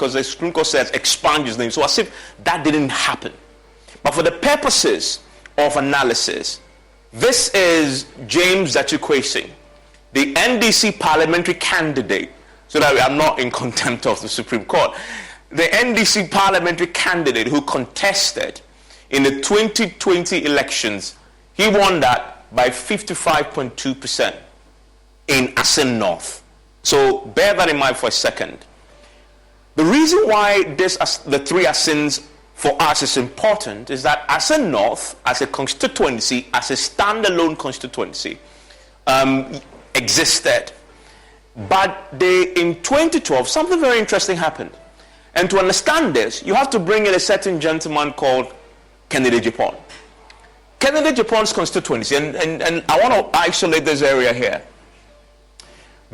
because the Supreme Court says expunge his name. So as if that didn't happen. But for the purposes of analysis, this is James Zachikwesi, the NDC parliamentary candidate, so that I'm not in contempt of the Supreme Court. The NDC parliamentary candidate who contested in the 2020 elections, he won that by 55.2% in Assin North. So bear that in mind for a second. The reason why the three Assins for us is important is that Assin North, as a constituency, as a standalone constituency, existed. But in 2012, something very interesting happened. And to understand this, you have to bring in a certain gentleman called Kennedy Japan. Kennedy Japan's constituency, and I want to isolate this area here.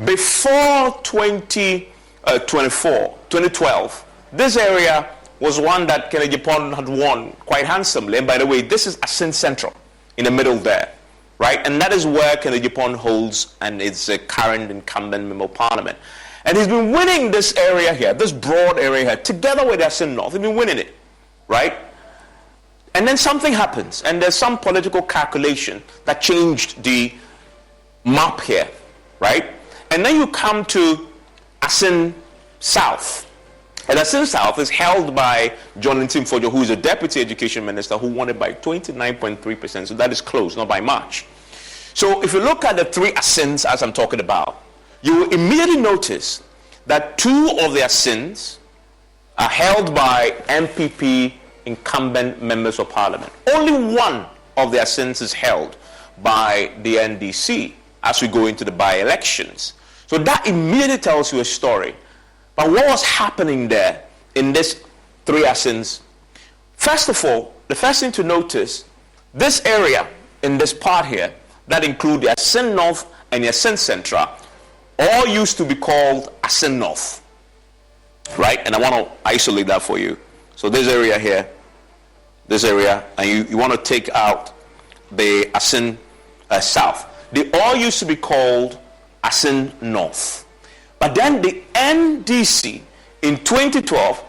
Before 2012, this area was one that Kennedy Japan had won quite handsomely. And by the way, this is Assin Central in the middle there, right? And that is where Kennedy Japan holds and is a current incumbent member of parliament. And he's been winning this area here, this broad area here, together with Assin North. He's been winning it, right? And then something happens, and there's some political calculation that changed the map here, right? And then you come to Assin South. And Assin South is held by John Ntimfojo, who is a deputy education minister, who won it by 29.3%. So that is close, not by much. So if you look at the three Assins as I'm talking about, you will immediately notice that two of the Assins are held by MPP incumbent members of parliament. Only one of the Assins is held by the NDC as we go into the by-elections. So that immediately tells you a story. But what was happening there in these three Assins? First of all, the first thing to notice, this area in this part here, that include the Assin North and the Assin Central, all used to be called Assin North, right? And I want to isolate that for you. So this area here, this area, and you want to take out the Assin South. They all used to be called Assin North. But then the NDC in 2012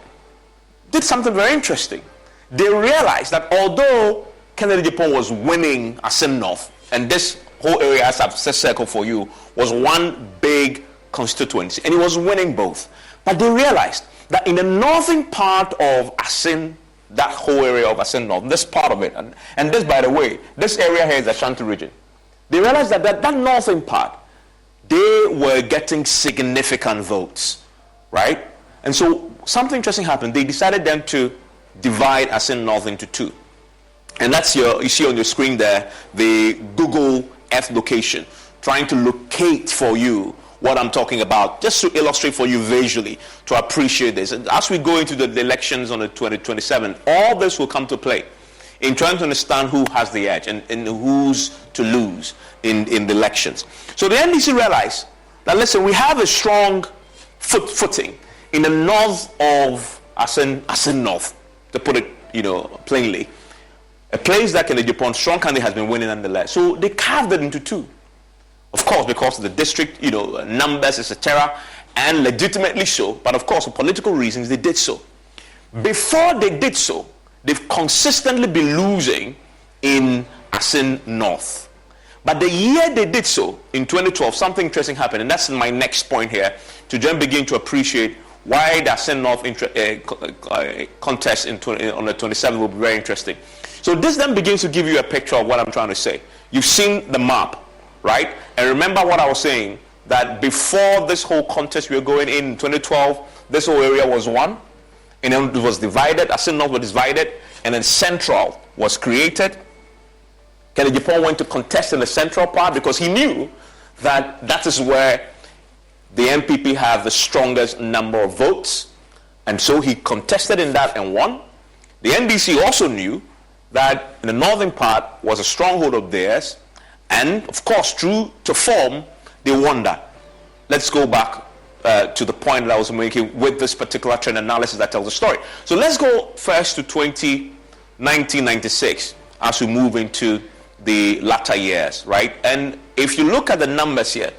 did something very interesting. They realized that although Kennedy Japan was winning Assin North, and this whole area, as I've set circle for you, was one big constituency, and it was winning both. But they realized that in the northern part of Assin, that whole area of Assin North, this part of it, and this, by the way, this area here is the Ashanti region. They realized that northern part, they were getting significant votes, right? And so something interesting happened. They decided then to divide Assin North into two. And that's you see on your screen there, the Google Earth location, trying to locate for you what I'm talking about, just to illustrate for you visually, to appreciate this. And as we go into the elections on the 2027, all this will come to play in trying to understand who has the edge and who's to lose in the elections. So the NDC realized that, listen, we have a strong footing in the north of Assin North, to put it plainly. A place that Kennedy Japan strong candidate has been winning nonetheless. So they carved it into two. Of course, because of the district, numbers, etc., and legitimately so. But of course, for political reasons, they did so. Before they did so, they've consistently been losing in Assin North. But the year they did so, in 2012, something interesting happened. And that's my next point here, to then begin to appreciate why the Assin North contest on the 27th will be very interesting. So this then begins to give you a picture of what I'm trying to say. You've seen the map, right? And remember what I was saying, that before this whole contest we were going in 2012, this whole area was one, and then it was divided. Assin North was divided, and then Central was created. Kennedy Japan went to contest in the central part because he knew that that is where the MPP have the strongest number of votes, and so he contested in that and won. The NDC also knew that in the northern part was a stronghold of theirs, and of course, true to form, they won that. Let's go back to the point that I was making with this particular trend analysis that tells the story. So let's go first to 1996 as we move into the latter years, right? And if you look at the numbers here,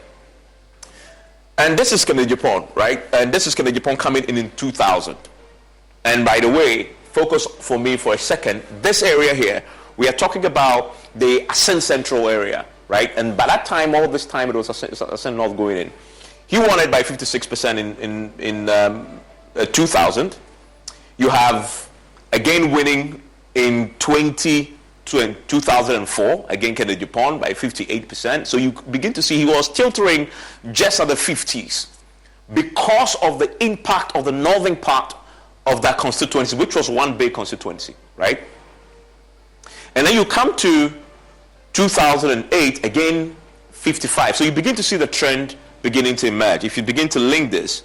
And this is Kennedy Japan, right? And this is Kennedy Japan coming in 2000. And by the way, focus for me for a second. This area here, we are talking about the Assin Central area, right? And by that time, all this time, it was Assin North going in. He won it by 56% in 2000. You have again winning in 2004, again Kennedy Japan by 58%. So you begin to see he was tilting just at the 50s because of the impact of the northern part of that constituency, which was one big constituency, right? And then you come to 2008, again 55. So you begin to see the trend beginning to emerge. If you begin to link this,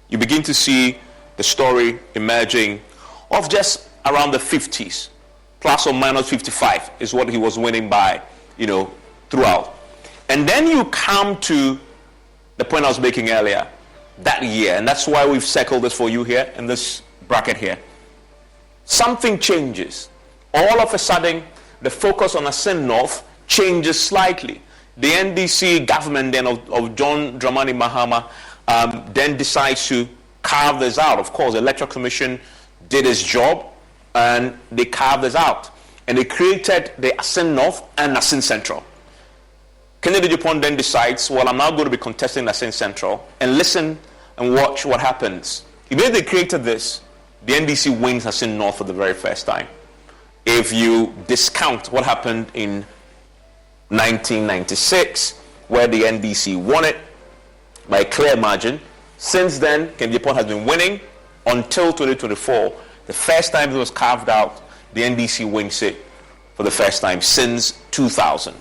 you begin to see the story emerging of just around the 50s, plus or minus 55 is what he was winning by, throughout. And then you come to the point I was making earlier, that year, and that's why we've circled this for you here in this bracket here. Something changes. All of a sudden, the focus on Assin North changes slightly. The NDC government then of John Dramani Mahama then decides to carve this out. Of course, the Electoral Commission did its job and they carved this out. And they created the Assin North and Assin Central. Kennedy Japan then decides, well, I'm now going to be contesting Assin Central, and listen and watch what happens. Immediately they created this, the NDC wins Assin North for the very first time. If you discount what happened in 1996, where the NDC won it by a clear margin, since then, Kennedy Japan has been winning until 2024. The first time it was carved out, the NDC wins it for the first time since 2000.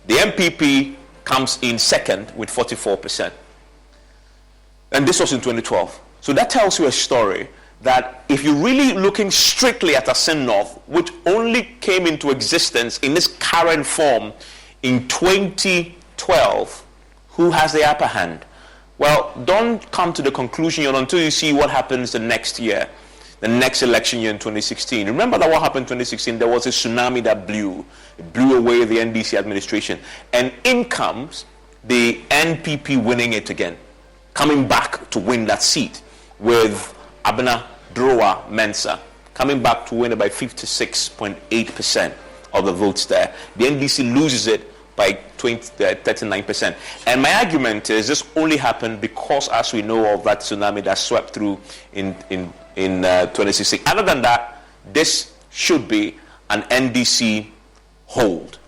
The MPP comes in second with 44%. And this was in 2012. So that tells you a story that if you're really looking strictly at Assin North, which only came into existence in this current form in 2012, who has the upper hand? Well, don't come to the conclusion until you see what happens the next year, the next election year in 2016. Remember that what happened in 2016, there was a tsunami that blew away the NDC administration. And in comes the NPP winning it again, coming back to win that seat with Abena Droa Mensah, coming back to win it by 56.8% of the votes there. The NDC loses it by 39%. And my argument is this only happened because, as we know, of that tsunami that swept through in 2016. Other than that, this should be an NDC hold.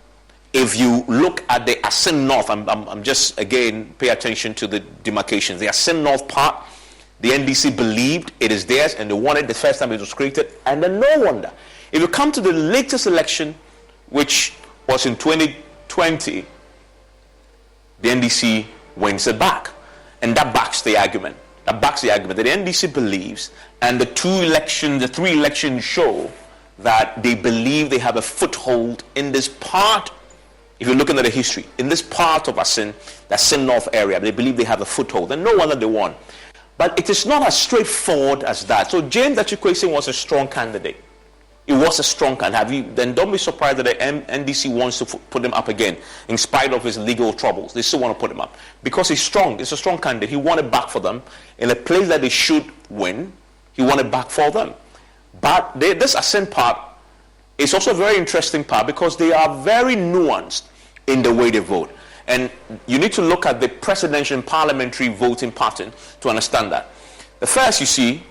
If you look at the Assin North, I'm just, again, pay attention to the demarcations. The Assin North part, the NDC believed it is theirs and they won it the first time it was created. And then no wonder. If you come to the latest election, which was in 2020, the NDC wins it back. And that backs the argument. That backs the argument that the NDC believes, and the three elections show that they believe they have a foothold in this part. If you're looking at the history, in this part of Assin, the Assin North area, they believe they have a foothold, and no wonder they won. But it is not as straightforward as that. So James Achikwesi was a strong candidate. It was a strong candidate. Then don't be surprised that the NDC wants to put him up again, in spite of his legal troubles. They still want to put him up because he's strong. It's a strong candidate. He won it back for them in a place that they should win. He won it back for them. But this Assin part is also a very interesting part because they are very nuanced in the way they vote. And you need to look at the presidential and parliamentary voting pattern to understand that. The first, you see,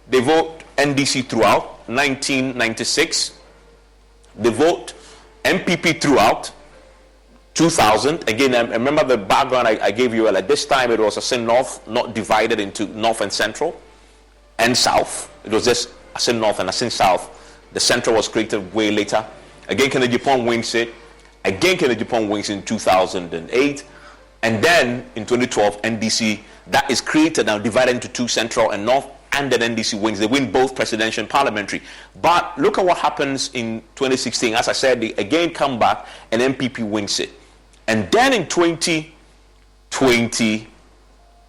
they vote NDC throughout 1996. They vote MPP throughout 2000. Again, I remember the background I gave you earlier. This time it was Assin North, not divided into North and Central and South. It was just Assin North and Assin South. The Central was created way later. Again, Kennedy Japan wins it. Again, Kennedy Japan wins in 2008. And then in 2012, NDC, that is created now, divided into two, Central and North, and then NDC wins. They win both presidential and parliamentary. But look at what happens in 2016. As I said, they again come back and MPP wins it. And then in 2020,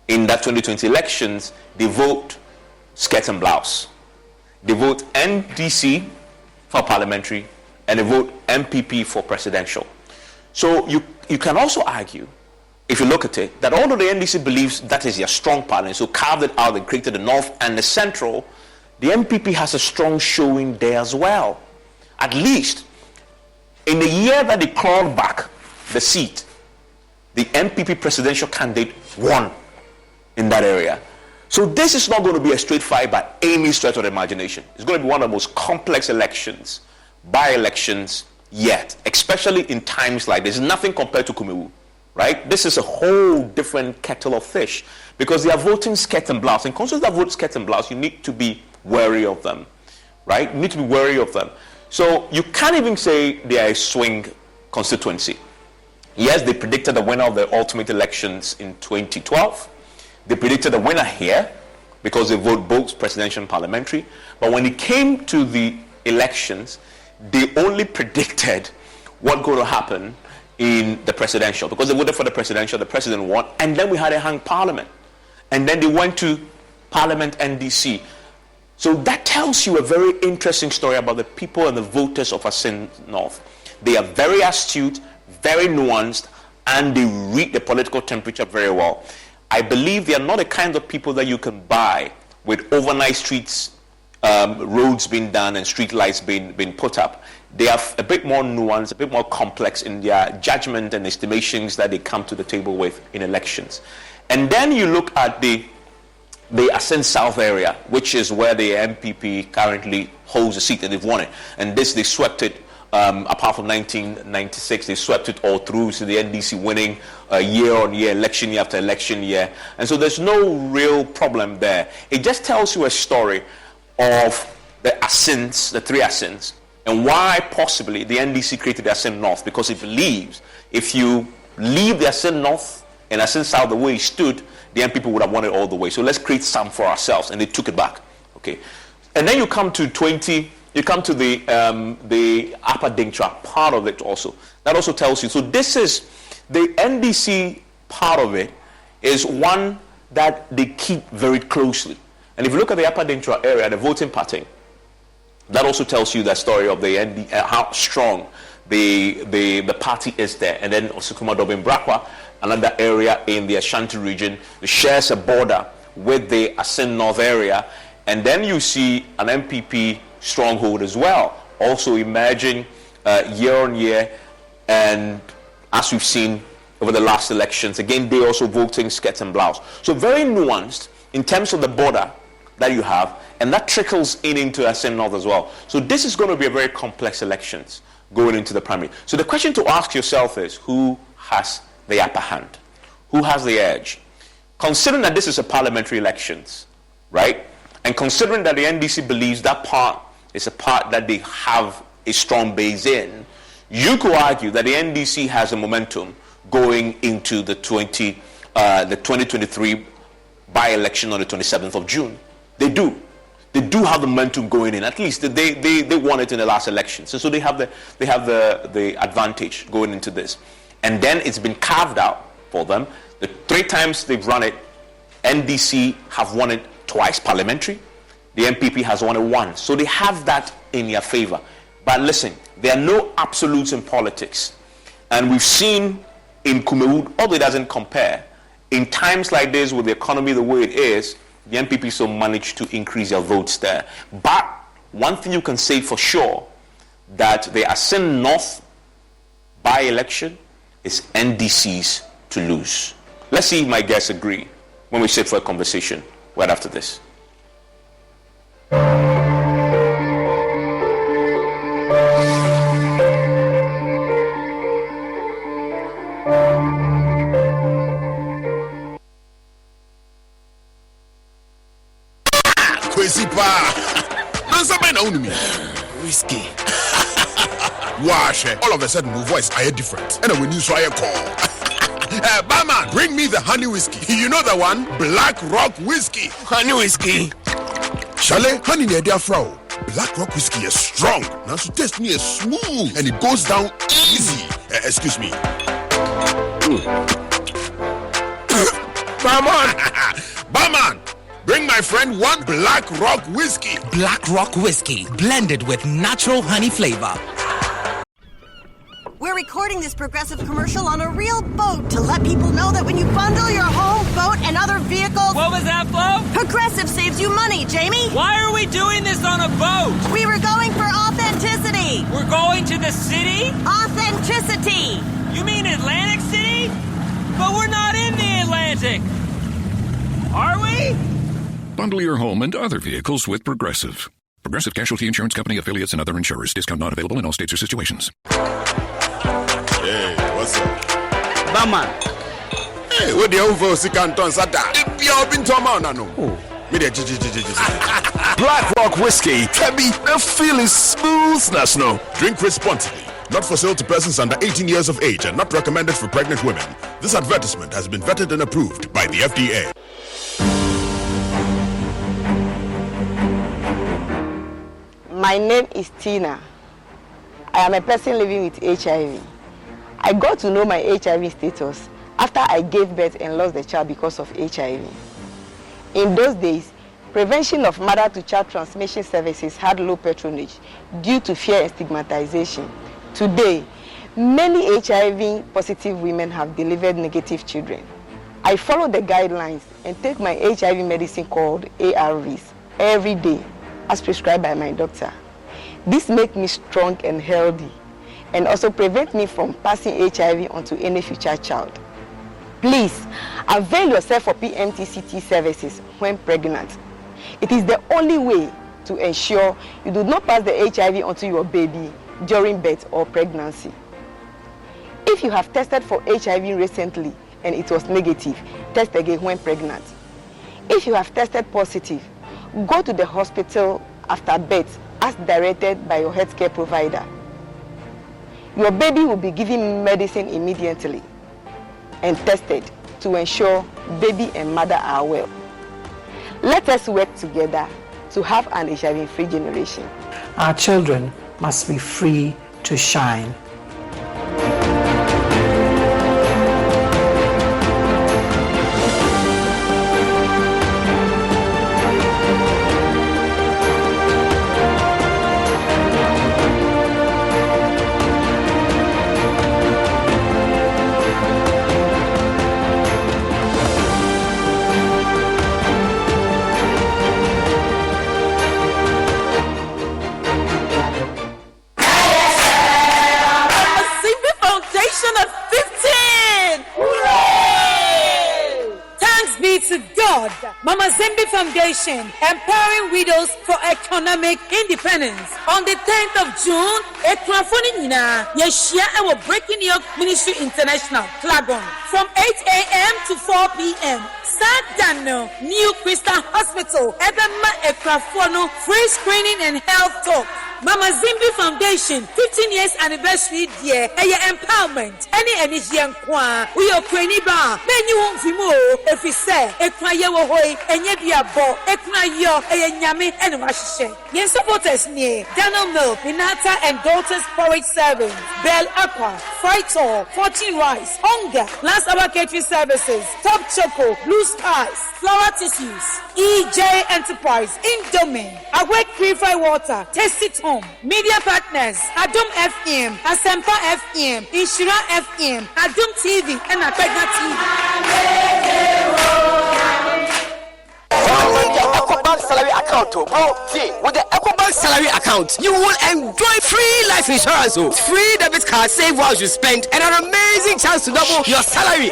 in that 2020 elections, they vote skirt and blouse. They vote NDC for parliamentary, and they vote MPP for presidential. So you can also argue if you look at it, that although the NDC believes that is their strong part, and so carved it out and created the North and the Central, the MPP has a strong showing there as well. At least, in the year that they clawed back the seat, the MPP presidential candidate won in that area. So this is not going to be a straight fight by any stretch of the imagination. It's going to be one of the most complex elections, by-elections yet, especially in times like this. Nothing compared to Kumewu, right? This is a whole different kettle of fish because they are voting skirt and blouse. And constituents that vote skirt and blouse, you need to be wary of them, right? You need to be wary of them. So you can't even say they are a swing constituency. Yes, they predicted the winner of the ultimate elections in 2012. They predicted a winner here because they vote both presidential and parliamentary. But when it came to the elections, they only predicted what's going to happen in the presidential. Because they voted for the presidential, the president won, and then we had a hung parliament. And then they went to Parliament NDC. So that tells you a very interesting story about the people and the voters of Assin North. They are very astute, very nuanced, and they read the political temperature very well. I believe they are not the kind of people that you can buy with overnight streets, roads being done and street lights being put up. They are a bit more nuanced, a bit more complex in their judgment and estimations that they come to the table with in elections. And then you look at the Assin South area, which is where the MPP currently holds a seat, and they've won it. And this, they swept it. Apart from 1996, they swept it all through, so the NDC winning year on year, election year after election year. And so there's no real problem there. It just tells you a story of the Assins, the three Assins, and why possibly the NDC created the Assin North, because it believes if you leave the Assin North and Assin South the way it stood, the MPP would have won it all the way. So let's create some for ourselves, and they took it back. Okay, and then you come to the Upper Dintra part of it also. That also tells you. So this is the NDC part of it is one that they keep very closely. And if you look at the Upper Dintra area, the voting pattern, that also tells you that story of the how strong the party is there. And then also Kumadobe Brakwa, another area in the Ashanti region, shares a border with the Assin North area. And then you see an MPP stronghold as well, also emerging year on year, and as we've seen over the last elections, again they also voting skirt and blouse. So very nuanced in terms of the border that you have, and that trickles into Assin North as well. So this is going to be a very complex elections going into the primary. So the question to ask yourself is, who has the upper hand? Who has the edge? Considering that this is a parliamentary elections, right? And considering that the NDC believes that part is a part that they have a strong base in, you could argue that the NDC has a momentum going into the 2023 by-election on the 27th of June. They do have the momentum going in. At least they won it in the last election, so they have the advantage going into this. And then it's been carved out for them. The 3 times they've run it, NDC have won it twice parliamentary. The MPP has won it once. So they have that in their favor. But listen, there are no absolutes in politics. And we've seen in Kumewu, although it doesn't compare, in times like this with the economy the way it is, the MPP still managed to increase their votes there. But one thing you can say for sure, that the Assin North by-election is NDC's to lose. Let's see if my guests agree when we sit for a conversation right after this. Crazy pa. Answer me now, me. Whiskey. Wash. All of a sudden, my voice I hear different. And when you saw a call. Barman, bring me the honey whiskey. You know the one? Black Rock whiskey. Honey whiskey. Chalet, honey near dear frau. Black Rock whiskey is strong. Now so taste me is smooth and it goes down easy. Excuse me. Barman, bring my friend one Black Rock whiskey. Black Rock whiskey, blended with natural honey flavor. We're recording this Progressive commercial on a real boat to let people know that when you bundle your home, boat, and other vehicles... What was that, Flo? Progressive saves you money, Jamie. Why are we doing this on a boat? We were going for authenticity. We're going to the city? Authenticity. You mean Atlantic City? But we're not in the Atlantic. Are we? Bundle your home and other vehicles with Progressive. Progressive Casualty Insurance Company, affiliates, and other insurers. Discount not available in all states or situations. Hey, what's up? Batman. Hey, what the over Sikanton Sata? You have been to a man, no? Black Rock Whiskey can be a feeling smoothness, no? Drink responsibly. Not for sale to persons under 18 years of age and not recommended for pregnant women. This advertisement has been vetted and approved by the FDA. My name is Tina. I am a person living with HIV. I got to know my HIV status after I gave birth and lost the child because of HIV. In those days, prevention of mother-to-child transmission services had low patronage due to fear and stigmatization. Today, many HIV-positive women have delivered negative children. I follow the guidelines and take my HIV medicine called ARVs every day, as prescribed by my doctor. This makes me strong and healthy and also prevent me from passing HIV on to any future child. Please, avail yourself for PMTCT services when pregnant. It is the only way to ensure you do not pass the HIV onto your baby during birth or pregnancy. If you have tested for HIV recently and it was negative, test again when pregnant. If you have tested positive, go to the hospital after birth as directed by your healthcare provider. Your baby will be given medicine immediately and tested to ensure baby and mother are well. Let us work together to have an HIV-free generation. Our children must be free to shine. Mama Zimbi Foundation, empowering widows for economic independence. On the 10th of June, Yeshia will Breaking Yoke Ministry International, Klagon, from 8 a.m. to 4 p.m. Sadano, New Christian Hospital, Ebema Ekrafono, free screening and health talk. Mama Zimbi Foundation, 15 years anniversary year, empowerment. Any young kwa, we are Queni Bar, many won't be more if we say, Equaya Woy, and Yabia Bo, Equayo, Yami, and Washishe. Yes, supporters near Daniel Milk, Pinata and Daughters Porridge Service, Bell Aqua, Fright 14 Rice, Hunger, Last Hour Catering Services, Top Choco, Blue Skies, Flower Tissues, EJ Enterprise, Indomie, Awake Purified Water, Tasty Home, Media Partners, Adum FM, Asempa FM, Inshira FM, Adum TV, and Apega EcoBank salary account, bro. See, with the EcoBank salary account, you will enjoy free life insurance, free debit card, save while you spend, and an amazing chance to double your salary.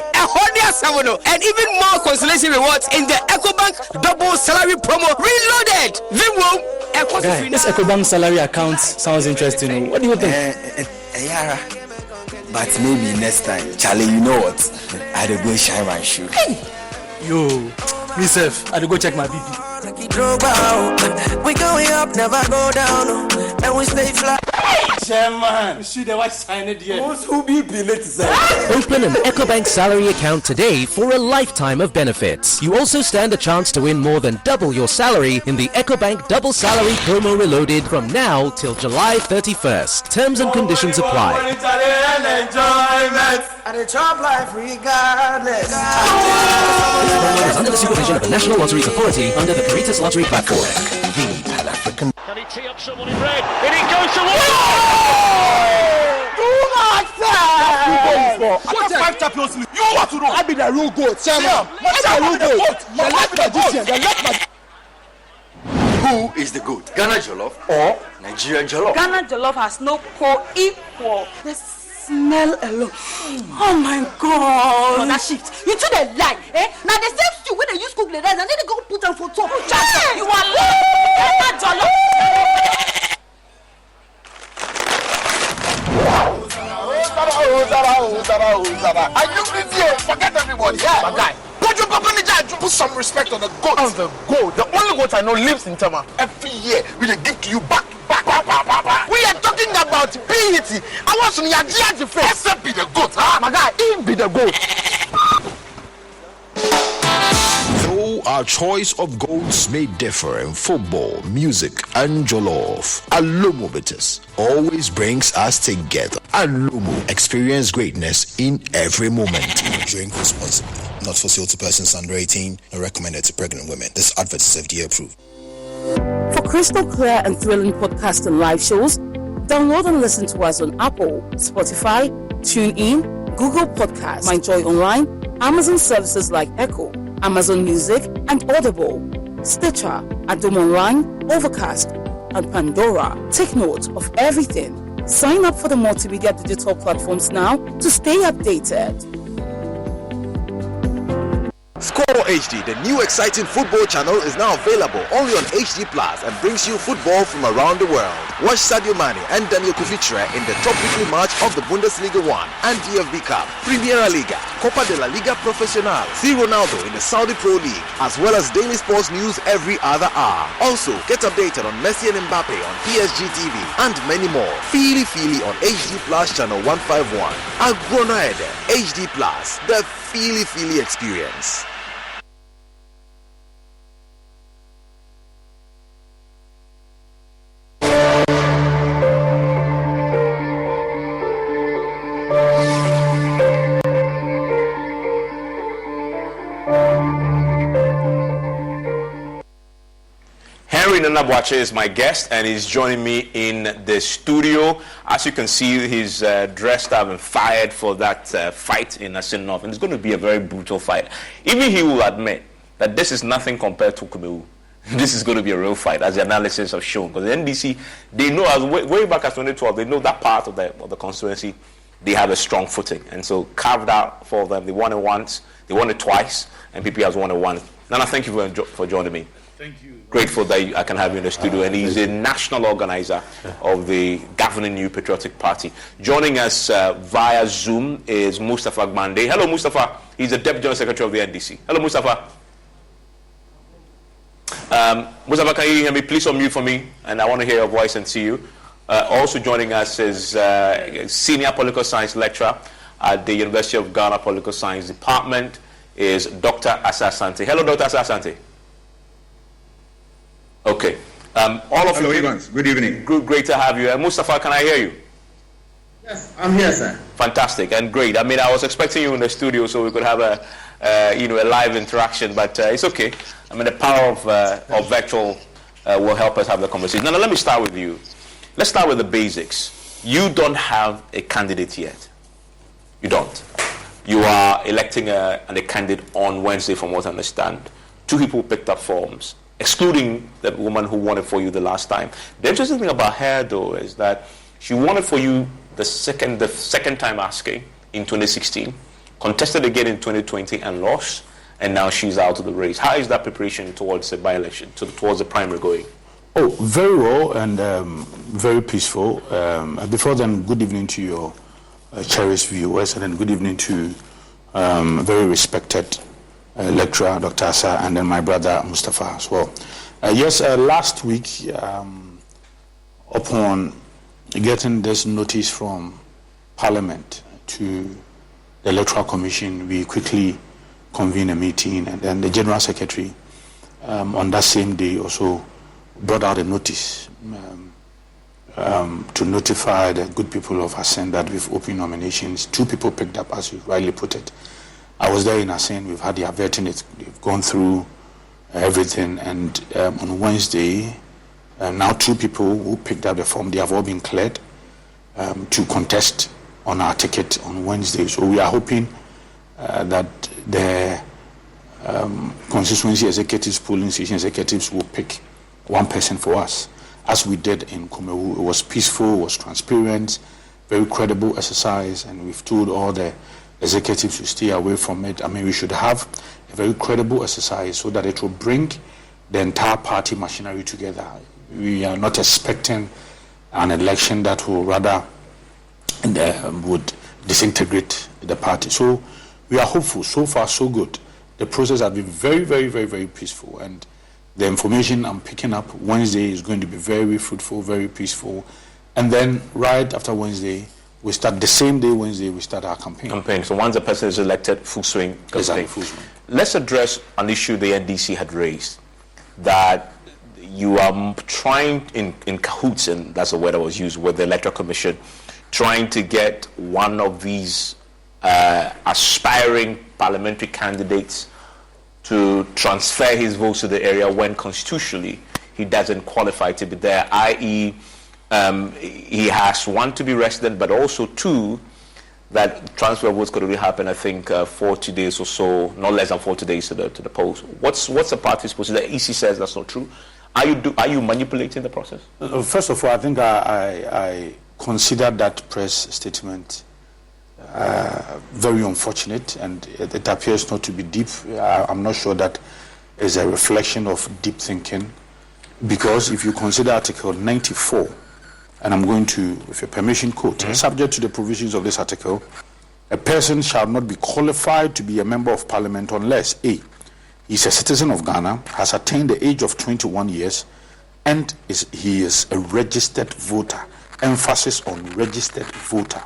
And even more consolation rewards in the EcoBank double salary promo reloaded. Guy, this EcoBank salary account sounds interesting. What do you think? Yara, but maybe next time, Charlie. You know what? I'd go shine my shoe. Yo, myself, I'd go check my BP. We going up, never go down, and we stay flat. Chairman, see the white sign it here. Open an EcoBank salary account today for a lifetime of benefits. You also stand a chance to win more than double your salary in the EcoBank Double Salary Promo Reloaded from now till July 31st. Terms and conditions apply. Under the supervision of the National Lotteries Authority under the Caritas Lottery Platform. The Pan-African. Can he tee up someone in red? And it goes to one! Do not say! After 5 Champions League, you want to know? I be the real goat, chairman. I be the real goat. The left magician, the left magician. Who is the goat? Ghana Jollof or Nigerian Jollof? Ghana Jollof has no co-equal. The smell alone. Oh my God. No, that shift. You two the lie, eh? Now the same stew when they use cook the rice and then they go put them for top. You are lying. Ghana Jollof. Are you busy? Forget everybody. Yeah. My guy. Put some respect on the goat. On the goat. The only goat I know lives in Tama. Every year we give to you back. We are talking about PET. I want some Yagia to face. Except be the goat, huh? My guy, him be the goat. Though our choice of goats may differ in football, music, and jollof, Alomo Bitters always brings us together. Alomo, experience greatness in every moment. Drink responsibly. Not for sale to persons under 18 and recommended to pregnant women. This advert is FDA approved. For crystal clear and thrilling podcasts and live shows, download and listen to us on Apple, Spotify, TuneIn, Google Podcasts, MyJoy Online, Amazon services like Echo, Amazon Music, and Audible, Stitcher, Adom Online, Overcast, and Pandora. Take note of everything. Sign up for the multimedia digital platforms now to stay updated. Score HD, the new exciting football channel, is now available only on HD Plus and brings you football from around the world. Watch Sadio Mane and Daniel Kuvichre in the top weekly match of the Bundesliga 1 and DFB Cup, Primera Liga, Copa de la Liga Profesional. See Ronaldo in the Saudi Pro League, as well as daily sports news every other hour. Also, get updated on Messi and Mbappe on PSG TV and many more. Feely on HD Plus channel 151. Agrono Ede, HD Plus, the Feely experience. Nanabuache is my guest and he's joining me in the studio. As you can see, he's dressed up and fired for that fight in Assin North, and it's going to be a very brutal fight. Even he will admit that this is nothing compared to Kumewu. This is going to be a real fight, as the analysis have shown. Because the NDC, they know, as way back as 2012, they know that part of the constituency, they have a strong footing. And so carved out for them. They won it once, they won it twice, and PP has won it once. Nana, thank you for joining me. Thank you. Grateful that I can have you in the studio. And he's a national organizer of the governing New Patriotic Party. Joining us via Zoom is Mustafa Gbande. Hello, Mustafa. He's the Deputy General Secretary of the NDC. Hello, Mustafa. Mustafa, can you hear me? Please unmute for me. And I want to hear your voice and see you. Also joining us is Senior Political Science Lecturer at the University of Ghana Political Science Department is Dr. Asante. Hello, Dr. Asante. Okay. All of Hello, you. Evans. Good evening. Great to have you. Mustafa, can I hear you? Yes, I'm here, sir. Fantastic and great. I mean, I was expecting you in the studio so we could have a live interaction, but it's okay. I mean, the power of virtual will help us have the conversation. Now, let me start with you. Let's start with the basics. You don't have a candidate yet. You don't. You are electing a candidate on Wednesday, from what I understand. 2 people picked up forms, excluding the woman who won it for you the last time. The interesting thing about her, though, is that she won it for you the second time asking in 2016, contested again in 2020 and lost, and now she's out of the race. How is that preparation towards the by-election, towards the primary going? Oh, very well and very peaceful. Before then, good evening to your cherished viewers, and then good evening to very respected lecturer, Dr. Asa, and then my brother Mustafa as well. Yes, last week, upon getting this notice from Parliament to the Electoral Commission, we quickly convened a meeting, and then the General Secretary on that same day also brought out a notice to notify the good people of Assin that we've opened nominations. 2 people picked up, as you rightly put it. I was there in Assin. We've had the vetting. They've gone through everything, and on Wednesday, now 2 people who picked up the form, they have all been cleared to contest on our ticket on Wednesday. So we are hoping that the constituency executives, polling station executives will pick one person for us, as we did in Kumewu. It was peaceful, it was transparent, very credible exercise, and we've told all the executives to stay away from it. I mean, we should have a very credible exercise so that it will bring the entire party machinery together. We are not expecting an election that will rather would disintegrate the party. So we are hopeful. So far, so good. The process has been very, very, very, very peaceful, and the information I'm picking up Wednesday is going to be very fruitful, very peaceful. And then right after Wednesday, we start the same day Wednesday, we start our campaign. So once the person is elected, full swing campaign. Exactly, full swing. Let's address an issue the NDC had raised, that you are trying in cahoots, and that's the word that was used, with the Electoral Commission, trying to get one of these aspiring parliamentary candidates to transfer his votes to the area when constitutionally he doesn't qualify to be there, i.e. he has, one, to be resident, but also two, that transfer votes could only happen, I think, 40 days or so, not less than 40 days to the polls. What's the party's position? The EC says that's not true. Are you manipulating the process? First of all, I think I consider that press statement very unfortunate, and it appears not to be deep. I'm not sure that is a reflection of deep thinking, because if you consider Article 94, and I'm going to, with your permission, quote, subject to the provisions of this article, a person shall not be qualified to be a member of parliament unless A, he's a citizen of Ghana, has attained the age of 21 years, and he is a registered voter. Emphasis on registered voter.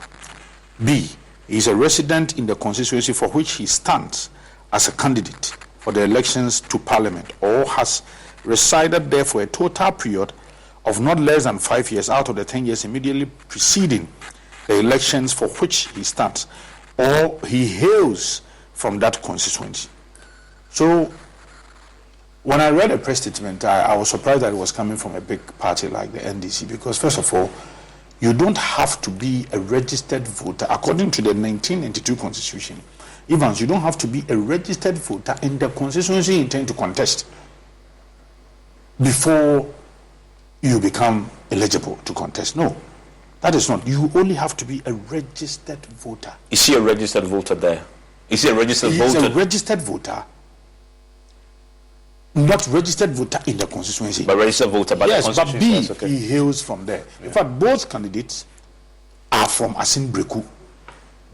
B, he is a resident in the constituency for which he stands as a candidate for the elections to parliament, or has resided there for a total period of not less than 5 years out of the 10 years immediately preceding the elections for which he stands, or he hails from that constituency. So when I read a press statement, I was surprised that it was coming from a big party like the NDC, because first of all, you don't have to be a registered voter. According to the 1992 Constitution, Evans, you don't have to be a registered voter in the constituency you intend to contest before you become eligible to contest. No, that is not. You only have to be a registered voter. Is he a registered voter there? Is he a registered voter? He is a registered voter. Not registered voter in the constituency. But registered voter by the constituency. Yes, but B, he hails from there. Yeah. In fact, both candidates are from Assin Breku.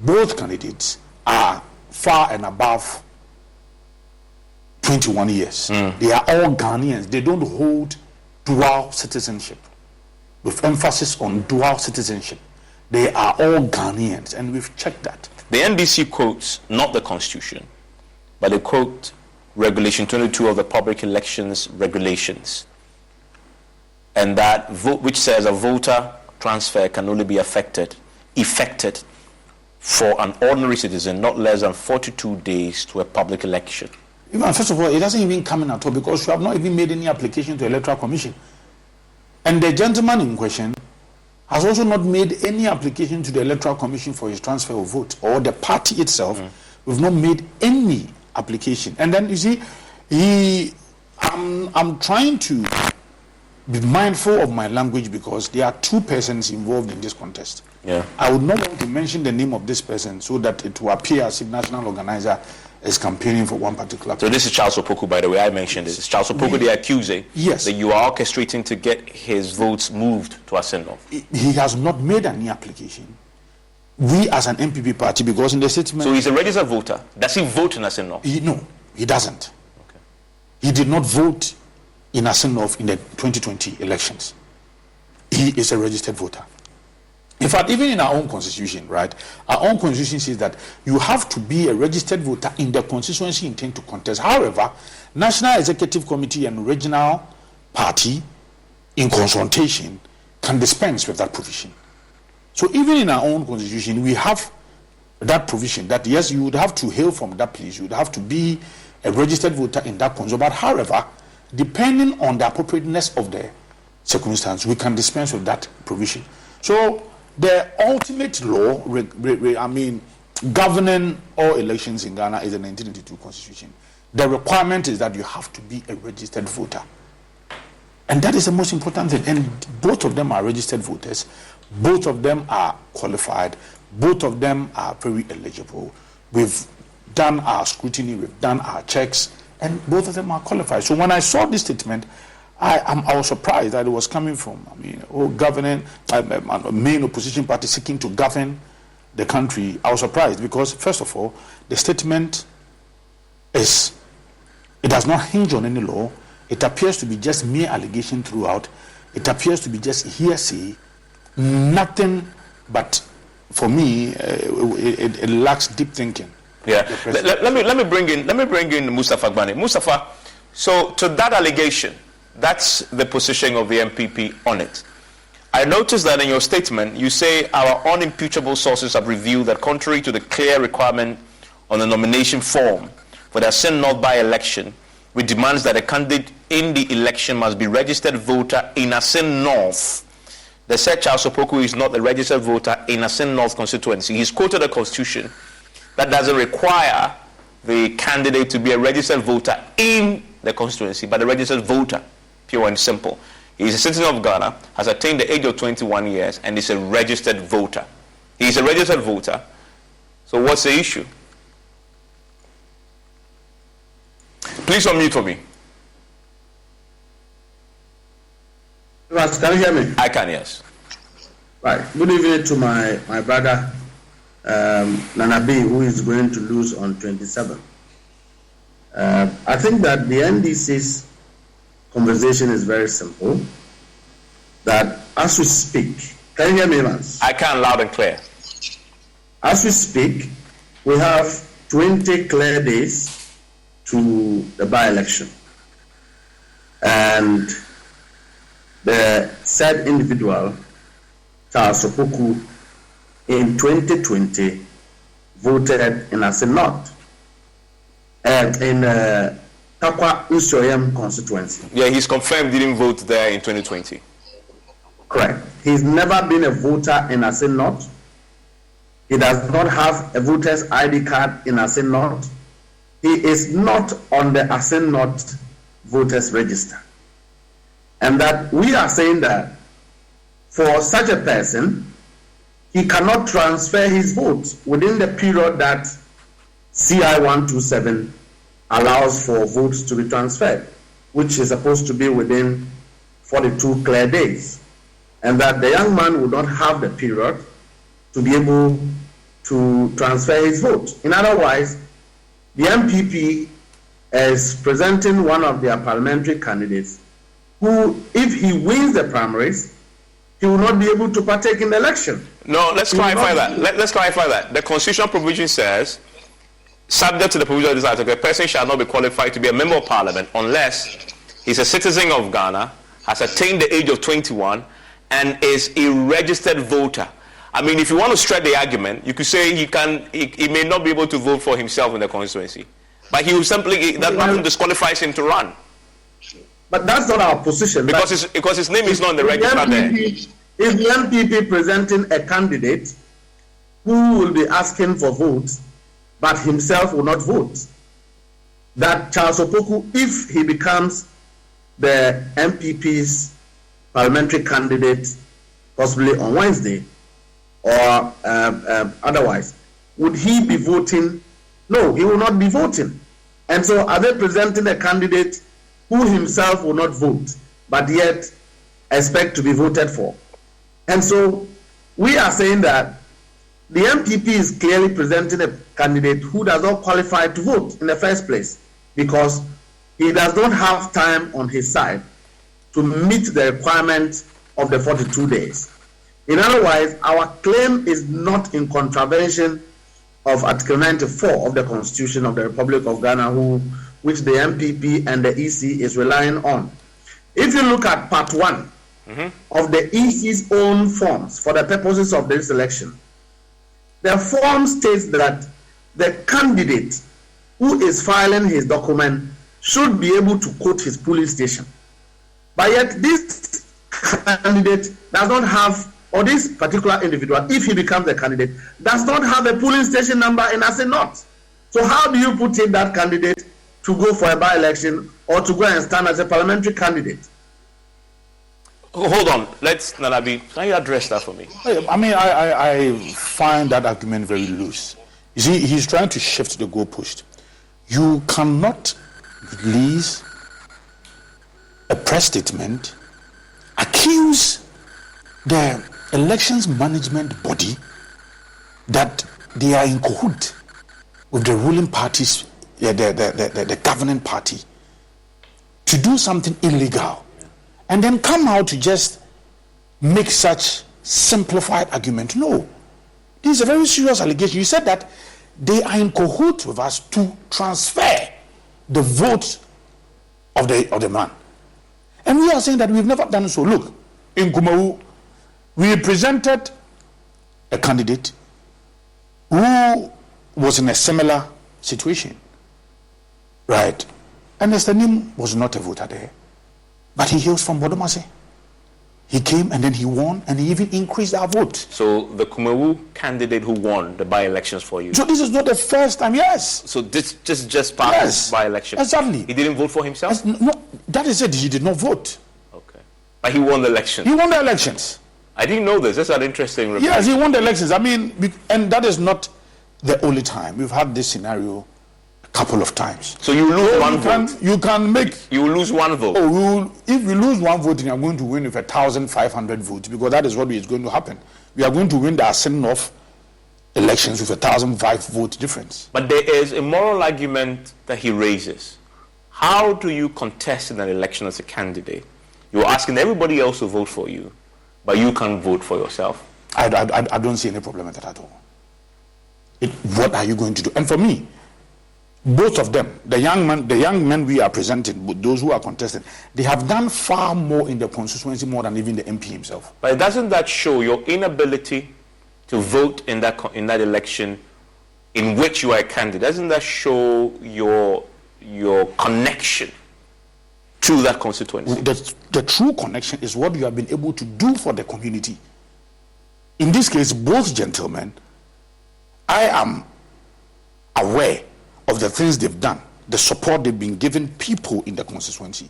Both candidates are far and above 21 years. They are all Ghanaians. They don't hold dual citizenship, with emphasis on dual citizenship. They are all Ghanaians, and we've checked that. The NDC quotes not the Constitution, but they quote Regulation 22 of the Public Elections Regulations, and that vote, which says a voter transfer can only be effected for an ordinary citizen not less than 42 days to a public election. Even first of all, it doesn't even come in at all, because you have not even made any application to the Electoral Commission. And the gentleman in question has also not made any application to the Electoral Commission for his transfer of vote, or the party itself. We've not made any application. And then you see, I'm trying to be mindful of my language, because there are two persons involved in this contest. Yeah. I would not want to mention the name of this person so that it will appear as if national organizer is campaigning for one particular person. So this is Charles Opoku, by the way. I mentioned this. It's Charles Opoku, the accusing, that you are orchestrating to get his votes moved to Assin North. He has not made any application. We as an MPP party, because in the statement... So he's a registered voter. Does he vote in Assin North? No, he doesn't. Okay. He did not vote in Assin North in the 2020 elections. He is a registered voter. In fact, even in our own constitution, right, our own constitution says that you have to be a registered voter in the constituency you intend to contest. However, National Executive Committee and regional party, in consultation, can dispense with that provision. So even in our own constitution, we have that provision that, yes, you would have to hail from that place, you would have to be a registered voter in that constituency. But however, depending on the appropriateness of the circumstance, we can dispense with that provision. So the ultimate law, governing all elections in Ghana is the 1992 Constitution. The requirement is that you have to be a registered voter. And that is the most important thing. And both of them are registered voters. Both of them are qualified. Both of them are very eligible. We've done our scrutiny, we've done our checks, and both of them are qualified. So when I saw this statement, I was surprised that it was coming from, governing, a main opposition party seeking to govern the country. I was surprised because, first of all, the statement it does not hinge on any law. It appears to be just mere allegation throughout. It appears to be just hearsay, nothing but, for me, it lacks deep thinking. Yeah. Let me bring in Mustafa Gbani. Mustafa, so to that allegation, that's the position of the MPP on it. I noticed that in your statement, you say our unimpeachable sources have revealed that contrary to the clear requirement on the nomination form for the Assin North by-election, which demands that a candidate in the election must be registered voter in Assin North, the said Charles Opoku is not a registered voter in Assin North constituency. He's quoted a constitution that doesn't require the candidate to be a registered voter in the constituency, but a registered voter, pure and simple. He is a citizen of Ghana, has attained the age of 21 years, and is a registered voter. He is a registered voter. So what's the issue? Please unmute for me. Can you hear me? I can, yes. Right. Good evening to my brother, Nana B, who is going to lose on 27. I think that the NDC's conversation is very simple. That as we speak, can you hear me, Evans? I can, loud and clear. As we speak, we have 20 clear days to the by-election. And the said individual, Charles Opoku, in 2020 voted in Assin North in Takwa Usoyem constituency. Yeah, he's confirmed he didn't vote there in 2020. Correct. He's never been a voter in Assin North. He does not have a voter's ID card in Assin North. He is not on the Assin North voters register. And that we are saying that for such a person, he cannot transfer his vote within the period that CI 127 allows for votes to be transferred, which is supposed to be within 42 clear days. And that the young man would not have the period to be able to transfer his vote. In other words, the MPP is presenting one of their parliamentary candidates who, if he wins the primaries, he will not be able to partake in the election. No, let's clarify that. Let's clarify that. The constitutional provision says, subject to the provision of this article, a person shall not be qualified to be a member of parliament unless he's a citizen of Ghana, has attained the age of 21, and is a registered voter. I mean, if you want to stretch the argument, you could say he may not be able to vote for himself in the constituency, but he will simply, that nothing disqualifies him to run. But that's not our position. Because his name is not in the register there. Is the MPP presenting a candidate who will be asking for votes, but himself will not vote? That Charles Opoku, if he becomes the MPP's parliamentary candidate, possibly on Wednesday, or otherwise, would he be voting? No, he will not be voting. And so are they presenting a candidate who himself will not vote, but yet expect to be voted for? And so we are saying that the MPP is clearly presenting a candidate who does not qualify to vote in the first place, because he does not have time on his side to meet the requirements of the 42 days. In other words, our claim is not in contravention of Article 94 of the Constitution of the Republic of Ghana, which the MPP and the EC is relying on. If you look at Part 1 of the EC's own forms for the purposes of this election, the form states that the candidate who is filing his document should be able to quote his polling station. But yet this candidate does not have or this particular individual, if he becomes a candidate, does not have a polling station number in Assin North. So how do you put in that candidate to go for a by-election or to go and stand as a parliamentary candidate? Hold on. Let's, Nanabi, can you address that for me? I mean, I find that argument very loose. You see, he's trying to shift the goalpost. You cannot release a press statement, accuse the elections management body that they are in cahoot with the ruling parties, the governing party, to do something illegal, and then come out to just make such simplified argument. No, this is a very serious allegation. You said that they are in cahoot with us to transfer the votes of the man, and we are saying that we've never done so. Look, in Kumawu, we presented a candidate who was in a similar situation, right? And Mr. Nim was not a voter there, but he hails from Bodomase. He came and then he won, and he even increased our vote. So the Kumawu candidate who won the by-elections for you. So this is not the first time, yes. So this just passed by-election. Exactly. He didn't vote for himself? No, that is it. He did not vote. Okay. But he won the election. He won the elections. I didn't know this. That's an interesting report. Yes, he won the elections. I mean, and that is not the only time. We've had this scenario a couple of times. So you lose one vote. You will lose one vote. If we lose one vote, you are going to win with 1,500 votes, because that is what is going to happen. We are going to win the Assin North elections with 1,005 vote difference. But there is a moral argument that he raises. How do you contest in an election as a candidate? You're asking everybody else to vote for you, but you can't vote for yourself. I don't see any problem with that at all. What are you going to do? And for me, both of them, the young men we are presenting, those who are contesting, they have done far more in the constituency, more than even the MP himself. But doesn't that show your inability to vote in that election in which you are a candidate? Doesn't that show your connection to that constituency? The true connection is what you have been able to do for the community. In this case, both gentlemen, I am aware of the things they've done, the support they've been giving people in the constituency,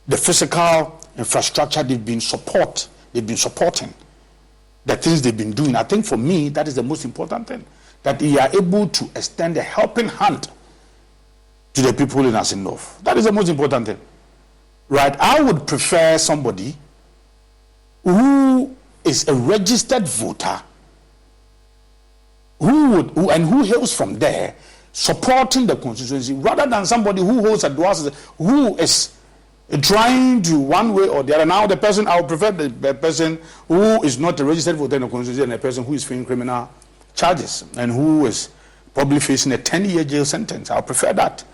the physical infrastructure they've been supporting, the things they've been doing. I think for me, that is the most important thing, that they are able to extend a helping hand to the people in Assin North. That is the most important thing, right? I would prefer somebody who is a registered voter, who hails from there, supporting the constituency, rather than somebody who holds a dual, who is trying to one way or the other. Now, I would prefer the person who is not a registered voter in the constituency and a person who is facing criminal charges and who is probably facing a 10-year jail sentence. I would prefer that.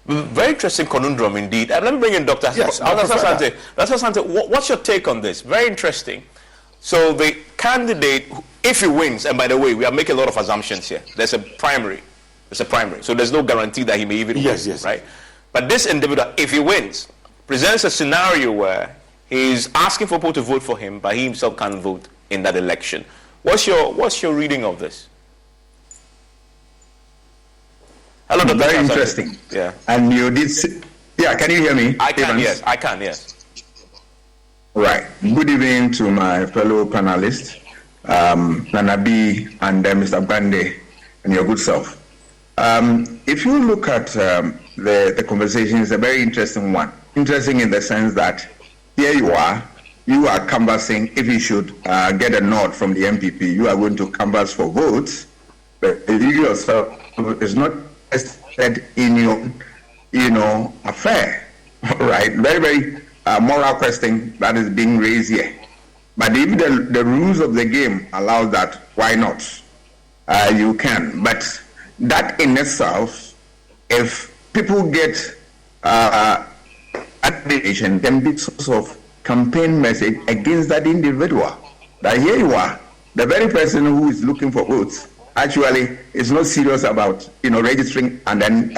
Very interesting conundrum indeed. Let me bring in Dr. Yes, Dr. Asante, what's your take on this? Very interesting. So the candidate, if he wins, and by the way, we are making a lot of assumptions here. There's a primary. So there's no guarantee that he may even win, right? But this individual, if he wins, presents a scenario where he's asking for people to vote for him, but he himself can't vote in that election. What's your reading of this? Hello, Dr. Very Asante. interesting. Yeah. And you did can you hear me? I can, Evans? yes. Right. Good evening to my fellow panelists, Nanabi and Mr. Bande, and your good self. If you look at the conversation, it's a very interesting one. Interesting in the sense that here you are canvassing. If you should get a nod from the MPP, you are going to canvass for votes, but you yourself is not interested in your affair, right? Very, very moral question that is being raised here. But if the rules of the game allow that, why not? You can. But that in itself, if people get accreditation, can be sort of campaign message against that individual. That here you are, the very person who is looking for votes, actually is not serious about registering and then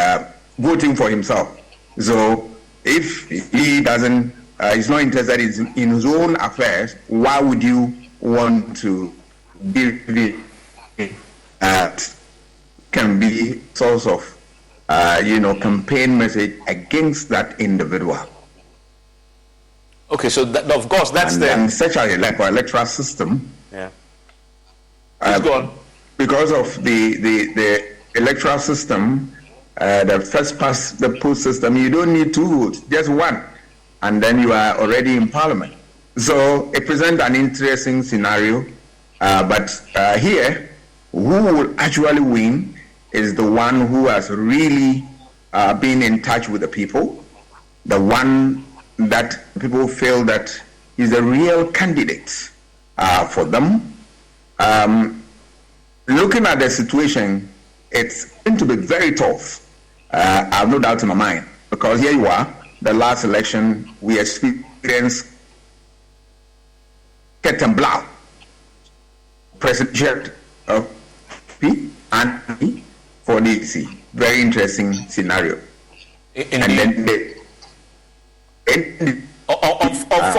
voting for himself. So if he doesn't is not interested in his own affairs, why would you want to give it can be source of campaign message against that individual? Okay, so that, of course that's and such a electoral system. Yeah. Go on. Because of the electoral system, the first past the post system, you don't need 2 votes, just 1, and then you are already in parliament. So it presents an interesting scenario, but here, who will actually win is the one who has really been in touch with the people, the one that people feel that is a real candidate for them. Looking at the situation, it's going to be very tough. I have no doubt in my mind, because here you are, the last election we experienced cat and blow, president of P and P for DC. Very interesting scenario. And then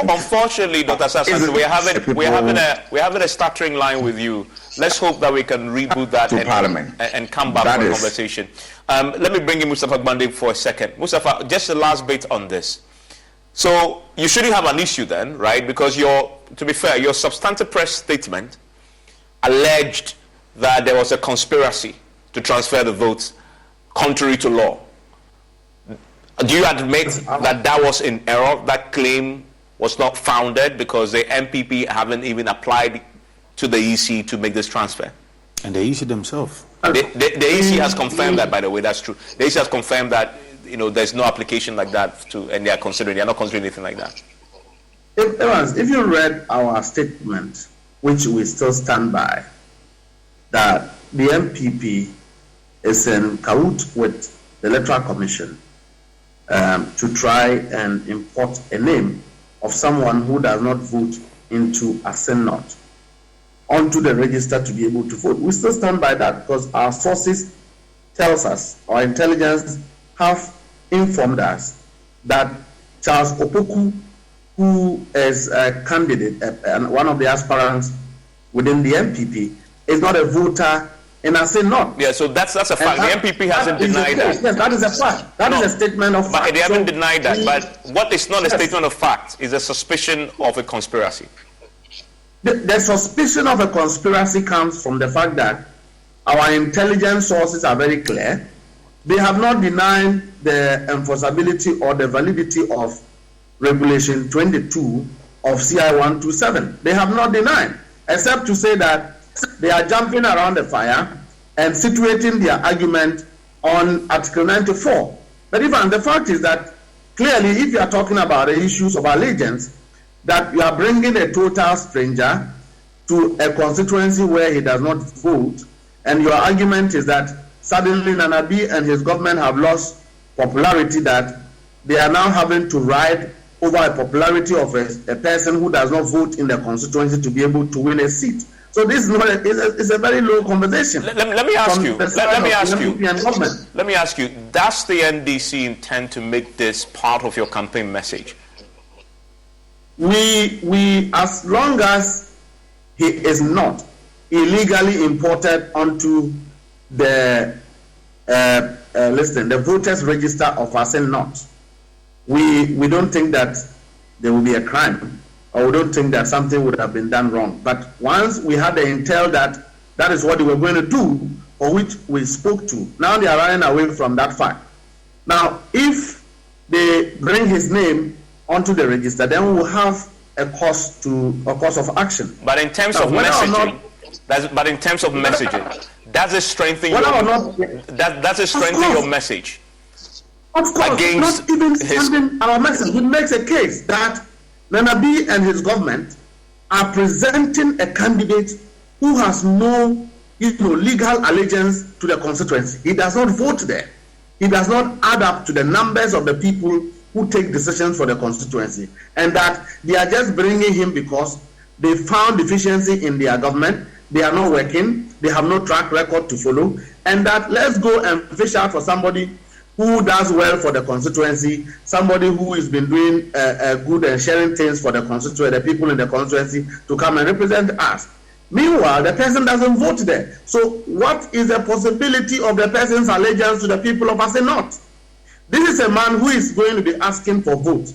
unfortunately, Dr. Sassan, we're having a stuttering line with you. Let's hope that we can reboot that and come back to the conversation. Let me bring in Mustafa Gbande for a second. Mustafa, just the last bit on this. So you shouldn't have an issue then, right? Because to be fair, your substantive press statement alleged that there was a conspiracy to transfer the votes contrary to law. Do you admit that that was in error? That claim was not founded because the MPP haven't even applied to the EC to make this transfer? And the EC themselves. The EC has confirmed that, by the way. That's true. The EC has confirmed that there's no application like that and they are not considering anything like that. If you read our statement, which we still stand by, that the MPP is in cahoots with the Electoral Commission to try and import a name of someone who does not vote into Assin North onto the register to be able to vote. We still stand by that because our sources tells us, our intelligence have informed us that Charles Opoku, who is a candidate and one of the aspirants within the MPP, is not a voter in Assin North. Yeah, so that's a fact. The MPP hasn't denied that. Yes, that is a fact. That is a statement of fact. But they haven't denied that. But what is not a statement of fact is a suspicion of a conspiracy. The suspicion of a conspiracy comes from the fact that our intelligence sources are very clear. They have not denied the enforceability or the validity of Regulation 22 of CI 127. They have not denied, except to say that they are jumping around the fire and situating their argument on Article 94. But even the fact is that clearly, if you are talking about the issues of allegiance, that you are bringing a total stranger to a constituency where he does not vote, and your argument is that suddenly Nanabi and his government have lost popularity, that they are now having to ride over a popularity of a person who does not vote in the constituency to be able to win a seat. So this is not it's a very low conversation. Let me ask you. Let me ask you. Does the NDC intend to make this part of your campaign message? We as long as he is not illegally imported onto the the voters register of Assin North, we don't think that there will be a crime, or we don't think that something would have been done wrong. But once we had the intel that that is what they were going to do, for which we spoke to, now they are running away from that fact. Now, if they bring his name onto the register, then we will have a course of action. But in terms of messaging, does it strengthen your message? Of course, not even strengthen our message. He makes a case that Nanabi and his government are presenting a candidate who has no legal allegiance to the constituency. He does not vote there. He does not add up to the numbers of the people who take decisions for the constituency, and that they are just bringing him because they found deficiency in their government, they are not working, they have no track record to follow, and that let's go and fish out for somebody who does well for the constituency, somebody who has been doing good and sharing things for the constituency, the people in the constituency, to come and represent us. Meanwhile, the person doesn't vote there. So what is the possibility of the person's allegiance to the people of Assin North? This is a man who is going to be asking for votes.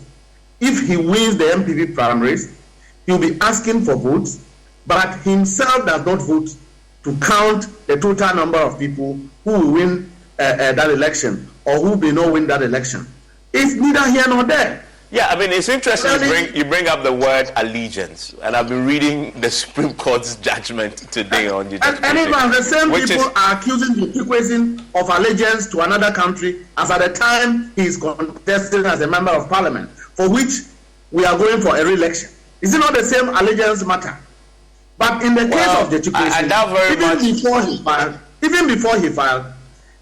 If he wins the MPP primaries, he'll be asking for votes, but himself does not vote to count the total number of people who will win that election or who may not win that election. It's neither here nor there. Yeah, I mean, it's interesting you bring up the word allegiance, and I've been reading the Supreme Court's judgment today on the and even the same people are accusing the Chikwueze of allegiance to another country as at the time he is contesting as a member of parliament, for which we are going for a re-election. Is it not the same allegiance matter? But in the case of the Chikwueze, even before he filed,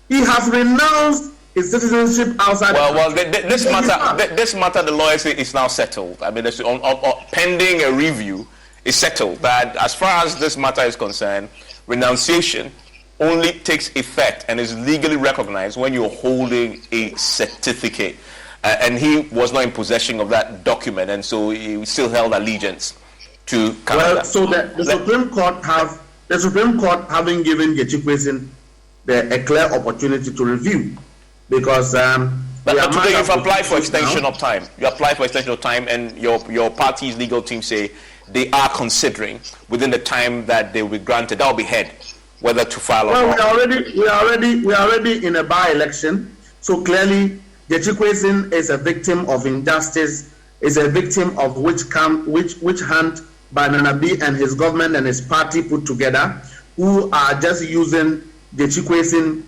he has renounced his citizenship outside. This matter, the lawyer say is now settled. I mean, pending a review, is settled. That as far as this matter is concerned, renunciation only takes effect and is legally recognized when you're holding a certificate. And he was not in possession of that document, and so he still held allegiance to Canada. Well, so the Supreme Court having given Chikwueze a clear opportunity to review, because but today you've applied for extension of time. You apply for extension of time, and your party's legal team say they are considering within the time that they will be granted. That will be heard whether to file or not. We are already in a by-election, so clearly the Chikwueze is a victim of injustice, is a victim of which hunt by Nanabi and his government and his party put together, who are just using the Chikwueze,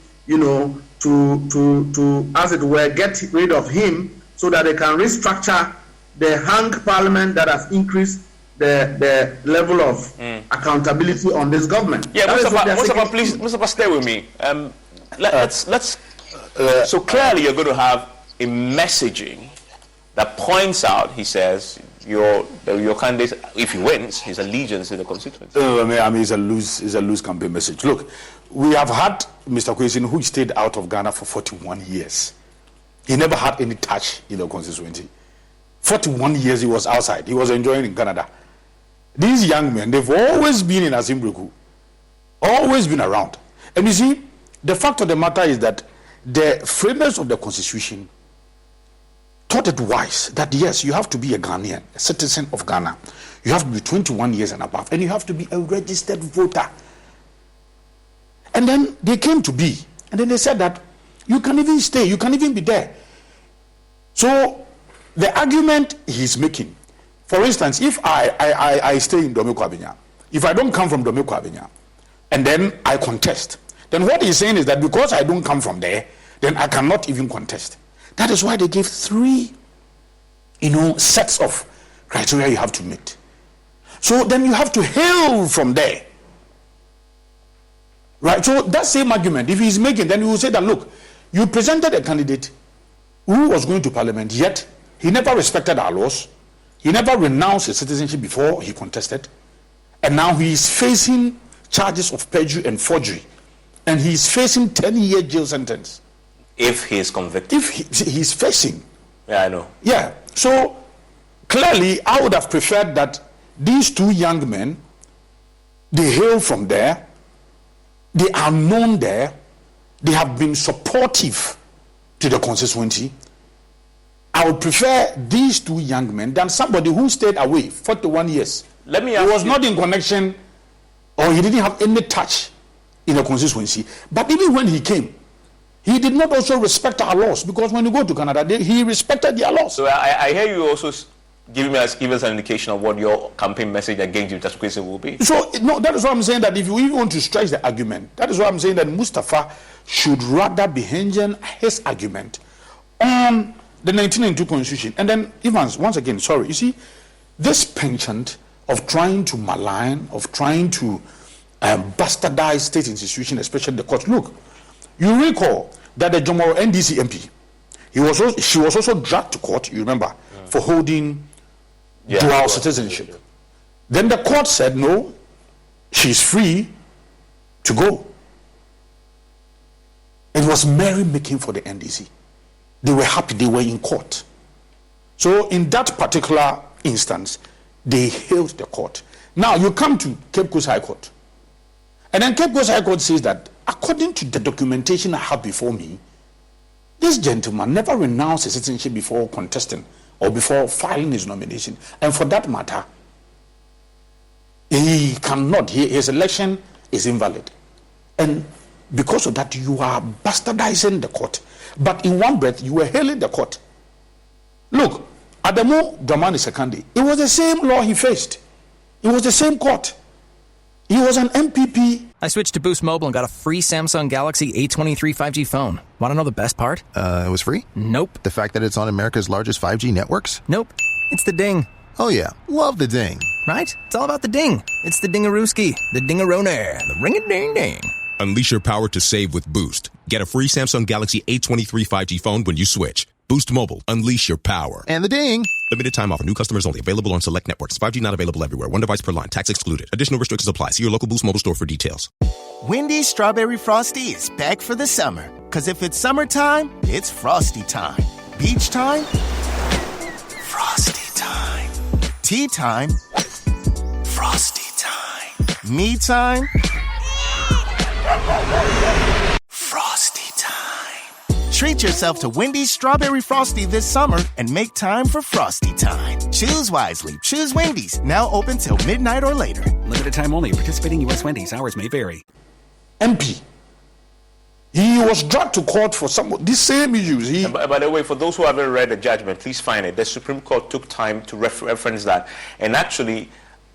to as it were get rid of him so that they can restructure the hung parliament that has increased the level of accountability on this government. Yeah, Mustafa, stay with me. Let's. So clearly, you're going to have a messaging that points out. He says your candidate, if he wins, his allegiance to the constituency. I mean, it's a loose campaign message. Look, we have had Mr. Kwesi, who stayed out of Ghana for 41 years. He never had any touch in the constituency. 41 years he was outside. He was enjoying in Canada. These young men, they've always been in Asimbruku, always been around. And you see, the fact of the matter is that the framers of the constitution thought it wise that yes, you have to be a Ghanaian, a citizen of Ghana. You have to be 21 years and above, and you have to be a registered voter. And then they came to be, and then they said that you can even stay, you can even be there. So the argument he's making, for instance, if I stay in Domeko Abenya, if I don't come from Domeko Abenya, and then I contest, then what he's saying is that because I don't come from there, then I cannot even contest. That is why they gave 3, sets of criteria you have to meet. So then you have to hail from there. Right? So that same argument, if he's making, then you will say that, look, you presented a candidate who was going to parliament, yet he never respected our laws. He never renounced his citizenship before he contested. And now he is facing charges of perjury and forgery. And he is facing 10-year jail sentence. If he is convicted. If he's facing. Yeah, I know. Yeah. So clearly, I would have preferred that these 2 young men, they hail from there. They are known there. They have been supportive to the constituency. I would prefer these 2 young men than somebody who stayed away 41 years. Let me ask He was not in connection, or he didn't have any touch in the constituency. But even when he came, he did not also respect our laws, because when you go to Canada, he respected their laws. So I hear you also give us an indication of what your campaign message against you, Mr. Kwesi, will be. So, no, that is why I'm saying that if you even want to stretch the argument, that is why I'm saying that Mustafa should rather be hinging his argument on the 1992 Constitution. And then, Evans, once again, sorry, you see, this penchant of trying to malign, of trying to bastardize state institutions, especially the courts. Look, you recall that the Jomoro NDC MP, she was also dragged to court, you remember, for holding dual citizenship. Then the court said, no, she's free to go. It was merry-making for the NDC. They were happy, they were in court. So in that particular instance, they hailed the court. Now you come to Cape Coast High Court. And then Cape Coast High Court says that according to the documentation I have before me, this gentleman never renounced his citizenship before contesting or before filing his nomination. And for that matter, he cannot, his election is invalid. And because of that, you are bastardizing the court. But in one breath, you were hailing the court. Look, Adamu Dramani Sekande, it was the same law he faced. It was the same court. He was an MPP. I switched to Boost Mobile and got a free Samsung Galaxy A23 5G phone. Want to know the best part? It was free? Nope. The fact that it's on America's largest 5G networks? Nope. It's the ding. Oh yeah, love the ding. Right? It's all about the ding. It's the dingarooski, the dingaroner, the ring-a-ding-ding. Unleash your power to save with Boost. Get a free Samsung Galaxy A23 5G phone when you switch. Boost Mobile. Unleash your power. And the ding. Limited time offer. New customers only. Available on select networks. 5G not available everywhere. One device per line. Tax excluded. Additional restrictions apply. See your local Boost Mobile store for details. Wendy's Strawberry Frosty is back for the summer. Because if it's summertime, it's Frosty time. Beach time? Frosty time. Tea time? Frosty time. Me time? Frosty time. Treat yourself to Wendy's Strawberry Frosty this summer and make time for Frosty time. Choose wisely. Choose Wendy's. Now open till midnight or later. Limited time only. Participating U.S. Wendy's. Hours may vary. MP. He was dragged to court for some of these same issues. By the way, for those who haven't read the judgment, please find it. The Supreme Court took time to reference that and actually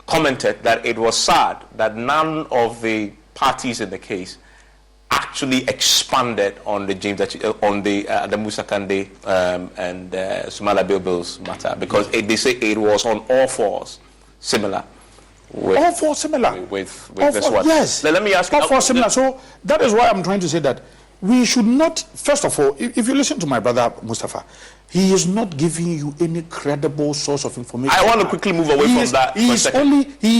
commented that it was sad that none of the parties in the case actually expanded on the the Musa Kande and Sumala Bilbil's matter, because they say it was on all fours similar. All four similar. With this one. Yes. Let me ask all four similar. So that is why I'm trying to say that we should not, first of all, if you listen to my brother Mustafa, he is not giving you any credible source of information. I want to quickly move away from that. He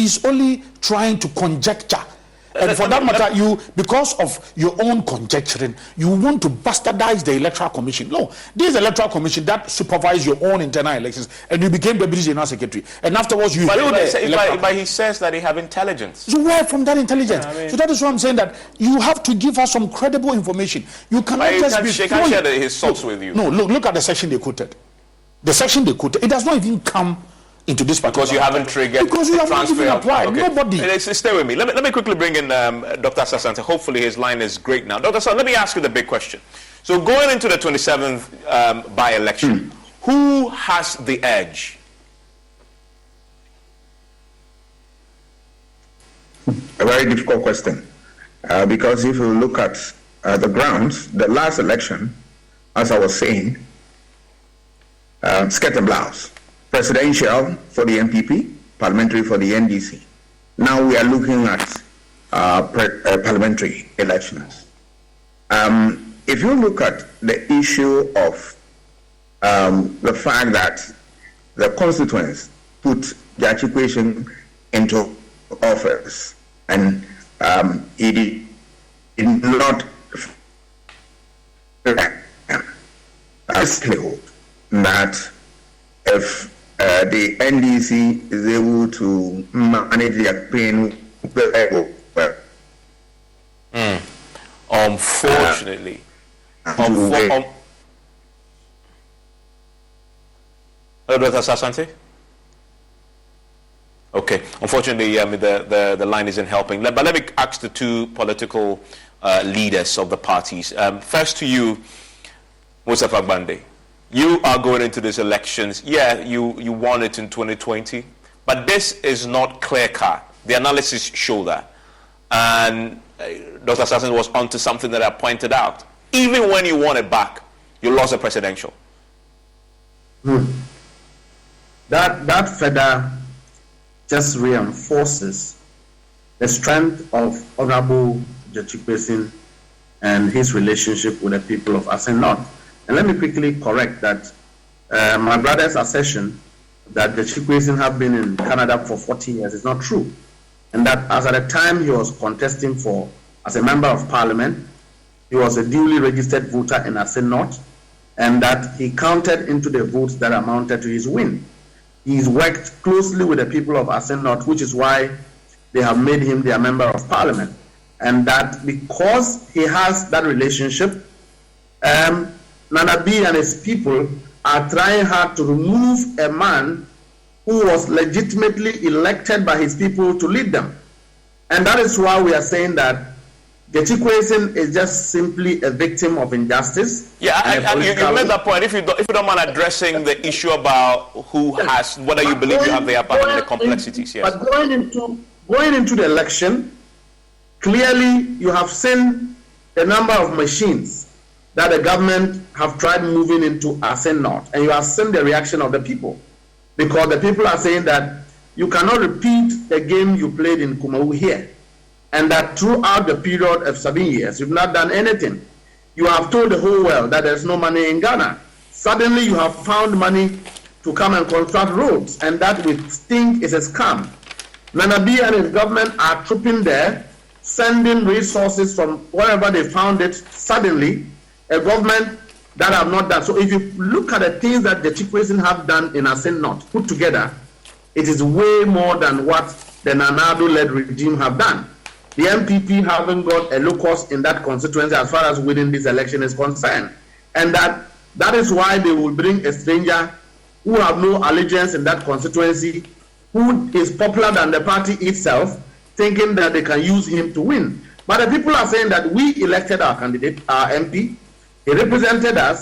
is only trying to conjecture. And for that matter, because of your own conjecturing, you want to bastardize the Electoral Commission. No, this is the Electoral Commission that supervises your own internal elections, and you became Deputy General Secretary. And afterwards, you But he says that he have intelligence. So where from that intelligence? So that is what I'm saying, that you have to give us some credible information. You cannot He can't share his thoughts with you. No, look at the section they quoted. The section they quoted, it does not even come into this because you haven't triggered because you have not even applied. Okay. Nobody. Stay with me. Let me quickly bring in Dr. Assin. Hopefully his line is great now. Dr. Assin, let me ask you the big question. So going into the 27th by-election, who has the edge? A very difficult question, because if you look at the grounds, the last election, as I was saying, skirt and blouse. Presidential for the MPP, parliamentary for the NDC. Now we are looking at parliamentary elections. If you look at the issue of the fact that the constituents put Jachi Kweshin into office and he did not that if the NDC is able to manage their pain well. Unfortunately. Hello, Dr. Sasante? Okay. Unfortunately, the line isn't helping. But let me ask the two political leaders of the parties. First to you, Mustafa Bande. You are going into these elections. Yeah, you won it in 2020, but this is not clear-cut. The analysis show that. And Dr. Assin was onto something that I pointed out. Even when you won it back, you lost the presidential. That further just reinforces the strength of Honorable Jachi Kweshin and his relationship with the people of Assin North. And let me quickly correct that my brother's assertion that the Jachi Kweshin have been in Canada for 40 years is not true. And that as at the time he was contesting as a member of parliament, he was a duly registered voter in Assin North, and that he counted into the votes that amounted to his win. He's worked closely with the people of Assin North, which is why they have made him their member of parliament. And that because he has that relationship, Nana B and his people are trying hard to remove a man who was legitimately elected by his people to lead them. And that is why we are saying that Getchikwesin is just simply a victim of injustice. Yeah, you made that point. If you don't mind addressing the issue about who has, whether you believe you have the upper hand, the complexities, yes. But going into the election, clearly you have seen a number of machines that the government have tried moving into Assin North, and you have seen the reaction of the people, because the people are saying that you cannot repeat the game you played in Kumawu here, and that throughout the period of 7 years you've not done anything. You have told the whole world that there's no money in Ghana. Suddenly you have found money to come and construct roads, and that we think is a scam. Nana B and his government are trooping there, sending resources from wherever they found it, suddenly, a government that have not done. So if you look at the things that the Getchikwesin have done in Assin North, put together, it is way more than what the Nanado-led regime have done. The MPP haven't got a locus in that constituency as far as winning this election is concerned. And that is why they will bring a stranger who have no allegiance in that constituency, who is popular than the party itself, thinking that they can use him to win. But the people are saying that we elected our candidate, our MP, he represented us,